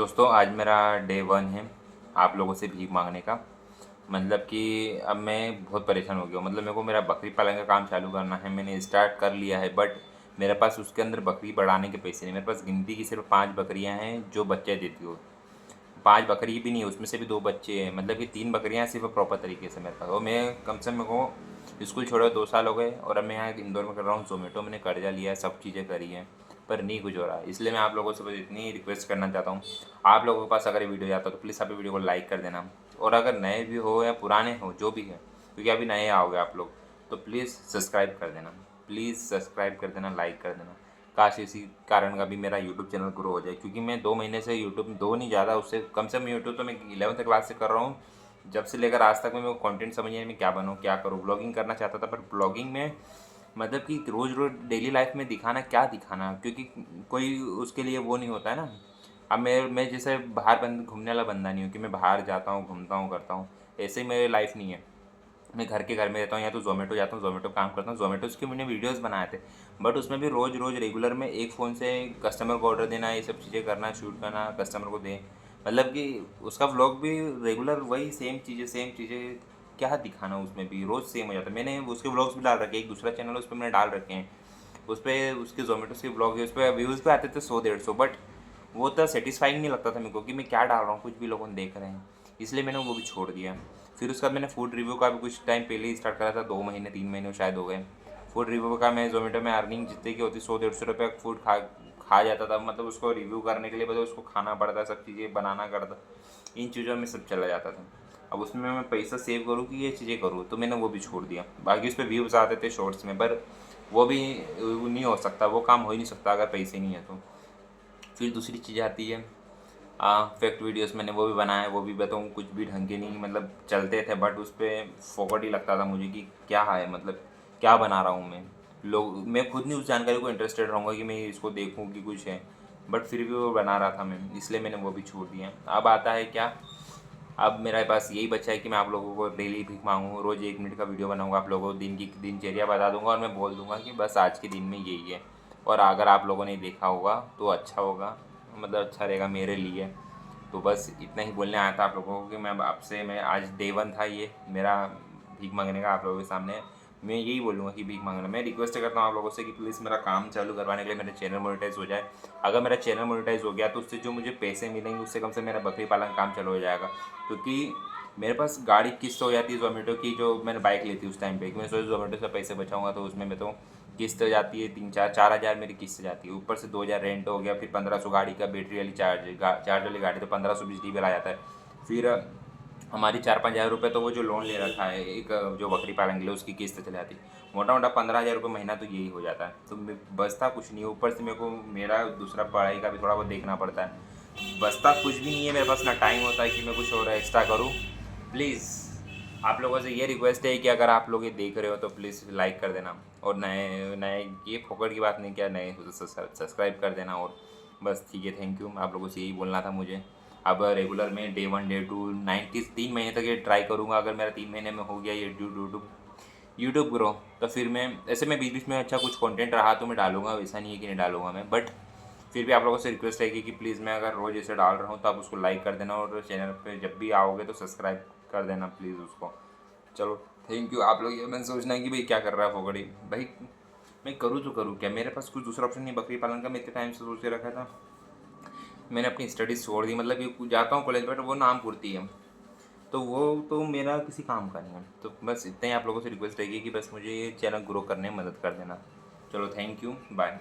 दोस्तों आज मेरा डे 1 है आप लोगों से भीख मांगने का। मतलब कि अब मैं बहुत परेशान हो गया हूँ। मतलब मेरे को मेरा बकरी पालन का काम चालू करना है, मैंने स्टार्ट कर लिया है, बट मेरे पास उसके अंदर बकरी बढ़ाने के पैसे नहीं। मेरे पास गिनती की सिर्फ 5 बकरियाँ हैं जो बच्चे देती हो। 5 बकरी भी नहीं है, उसमें से भी 2 बच्चे हैं। मतलब कि 3 बकरियाँ सिर्फ प्रॉपर तरीके से मेरे पास। और मैं कम से कम मेरे को स्कूल छोड़े 2 साल हो गए और अब मैं यहाँ इंदौर में कर रहा हूँ ज़ोमेटो। मैंने कर्जा लिया है, सब चीज़ें करी हैं, पर नहीं कुछ हो रहा। इसलिए मैं आप लोगों से बस इतनी रिक्वेस्ट करना चाहता हूँ, आप लोगों के पास अगर ये वीडियो जाता है तो प्लीज़ आप वीडियो को लाइक कर देना। और अगर नए भी हो या पुराने हो जो भी है, क्योंकि अभी नए आओगे आप लोग, तो प्लीज़ सब्सक्राइब कर देना। प्लीज़ सब्सक्राइब कर देना, लाइक कर देना। काश इसी कारण का भी मेरा यूट्यूब चैनल ग्रो हो जाए, क्योंकि मैं 2 महीने से यूट्यूब, 2 नहीं ज़्यादा, उससे कम से कम यूट्यूब तो मैं 11th क्लास से कर रहा हूँ। जब से लेकर आज तक मैं मेरे को कंटेंट समझ नहीं आया मैं क्या बनूँ क्या करूँ। ब्लॉगिंग करना चाहता था, पर ब्लॉगिंग में मतलब कि रोज़ रोज़ डेली लाइफ में दिखाना क्या दिखाना, क्योंकि कोई उसके लिए वो नहीं होता है ना। अब मैं जैसे बाहर घूमने वाला बंदा नहीं हूँ कि मैं बाहर जाता हूँ, घूमता हूँ, करता हूँ। ऐसे ही मेरी लाइफ नहीं है। मैं घर में रहता हूँ, या तो ज़ोमेटो जाता हूँ, ज़ोमेटो काम करता हूँ। ज़ोमेटो के मैंने वीडियोस बनाए थे, बट उसमें भी रोज़ रोज़ रेगुलर में एक फ़ोन से कस्टमर को ऑर्डर देना, ये सब चीज़ें करना, शूट करना, कस्टमर को दें। मतलब कि उसका व्लॉग भी रेगुलर वही सेम चीज़ें क्या दिखाना, उसमें भी रोज़ सेम हो जाता है। मैंने उसके व्लॉग्स भी डाल रखे हैं, एक दूसरा चैनल उस पर मैंने डाल रखे हैं। उस पर उसके ज़ोमेटो के व्लॉग है, उस पर व्यूज़ भी आते थे 100-150, बट वो तो सेटिस्फाइंग नहीं लगता था मेरे को कि मैं क्या डाल रहा हूँ, कुछ भी लोगों ने देख रहे हैं। इसलिए मैंने वो भी छोड़ दिया। फिर उसके बाद मैंने फूड रिव्यू का भी कुछ टाइम पहले ही स्टार्ट करा था, 2 महीने 3 महीने शायद हो गए। फूड रिव्यू का मैं ज़ोमेटो में अर्निंग जितने की होती 100-150 रुपये फूड खा जाता था। मतलब उसको रिव्यू करने के लिए मतलब उसको खाना पड़ता, सब चीज़ें बनाना करता, इन चीज़ों में सब चला जाता था। अब उसमें मैं पैसा सेव करूँ कि ये चीज़ें करूँ, तो मैंने वो भी छोड़ दिया। बाकी उस पर व्यूज़ आते थे शॉर्ट्स में, पर वो भी नहीं हो सकता, वो काम हो ही नहीं सकता अगर पैसे नहीं है तो। फिर दूसरी चीज़ आती है फैक्ट वीडियोस। मैंने वो भी बनाए, वो भी बताऊँ कुछ भी ढंग के नहीं मतलब चलते थे, बट उस पर फोकट ही लगता था मुझे कि क्या है, मतलब क्या बना रहा हूँ मैं। लोग, मैं खुद नहीं उस जानकारी को इंटरेस्टेड रहूँगा कि मैं इसको देखूँ कि कुछ है, बट फिर भी वो बना रहा था मैं, इसलिए मैंने वो भी छोड़ दिया। अब आता है क्या, अब मेरे पास यही बचा है कि मैं आप लोगों को डेली भीख मांगूँ, रोज़ 1 मिनट का वीडियो बनाऊँगा, आप लोगों को दिन की दिनचर्या बता दूँगा और मैं बोल दूँगा कि बस आज के दिन में यही है। और अगर आप लोगों ने देखा होगा तो अच्छा होगा, मतलब अच्छा रहेगा मेरे लिए। तो बस इतना ही बोलने आया था आप लोगों को कि मैं अब आपसे, मैं आज डे 1 था ये मेरा भीख मांगने का आप लोगों के सामने। मैं यही बोलूँगा कि भीख मांगना, मैं रिक्वेस्ट करता हूँ आप लोगों से कि प्लीज़ मेरा काम चालू करवाने के लिए मेरा चैनल मोनेटाइज हो जाए। अगर मेरा चैनल मोनेटाइज हो गया तो उससे जो मुझे पैसे मिलेंगे उससे कम से मेरा बकरी पालन काम चालू हो जाएगा। क्योंकि मेरे पास गाड़ी किस्त हो जाती है ज़ोमेटो की, जो मैंने बाइक ली थी उस टाइम पे, कि मैं सोचा ज़ोमेटो से पैसे बचाऊंगा, तो उसमें मैं तो किस्त जाती है 3-4 हज़ार मेरी किस्त जाती है, ऊपर से 2 हज़ार रेंट हो गया, फिर 1500 गाड़ी का बैटरी वाली चार्ज वाली गाड़ी, तो 1500 बिजली बिल आ जाता है। फिर हमारी 4-5 हज़ार रुपये तो वो जो लोन ले रखा है एक जो बकरी पालन के लिए, उसकी किस्त चली जाती है। मोटा मोटा 15 हज़ार रुपये महीना तो यही हो जाता है, तो बचता कुछ नहीं है। ऊपर से मेरे को मेरा दूसरा पढ़ाई का भी थोड़ा बहुत देखना पड़ता है, बचता कुछ भी नहीं है मेरे पास, ना टाइम होता है कि मैं कुछ और एक्स्ट्रा करूँ। प्लीज़ आप लोगों से ये रिक्वेस्ट है कि अगर आप लोग ये देख रहे हो तो प्लीज़ लाइक कर देना, और नए नए, ये फोकट की बात नहीं, क्या नए हो तो सब्सक्राइब कर देना। और बस ठीक है, थैंक यू। आप लोगों से यही बोलना था मुझे। अब रेगुलर में डे 1 डे 2 90 3 महीने तक ये ट्राई करूँगा। अगर मेरा 3 महीने में हो गया ये यूट्यूब ग्रो, तो फिर मैं ऐसे, मैं बीच बीच में अच्छा कुछ कंटेंट रहा तो मैं डालूंगा, वैसा नहीं है कि नहीं डालूंगा मैं, बट फिर भी आप लोगों से रिक्वेस्ट रहेगी कि प्लीज़ मैं अगर रोज़ ऐसे डाल रहा हूँ तो आप उसको लाइक कर देना, और चैनल पे जब भी आओगे तो सब्सक्राइब कर देना प्लीज़ उसको। चलो थैंक यू। आप लोग ये मैंने सोचना है कि भाई क्या कर रहा है फोकड़ी भाई, मैं करूँ तो करूँ क्या, मेरे पास कुछ दूसरा ऑप्शन नहीं। बकरी पालन का मैं इतने टाइम से सोच के रखा था, मैंने अपनी स्टडीज़ छोड़ दी। मतलब कि जाता हूँ कॉलेज, बट वो नाम पूर्ति है, तो वो तो मेरा किसी काम का नहीं है। तो बस इतना ही आप लोगों से रिक्वेस्ट रहेगी कि बस मुझे ये चैनल ग्रो करने में मदद कर देना। चलो थैंक यू, बाय।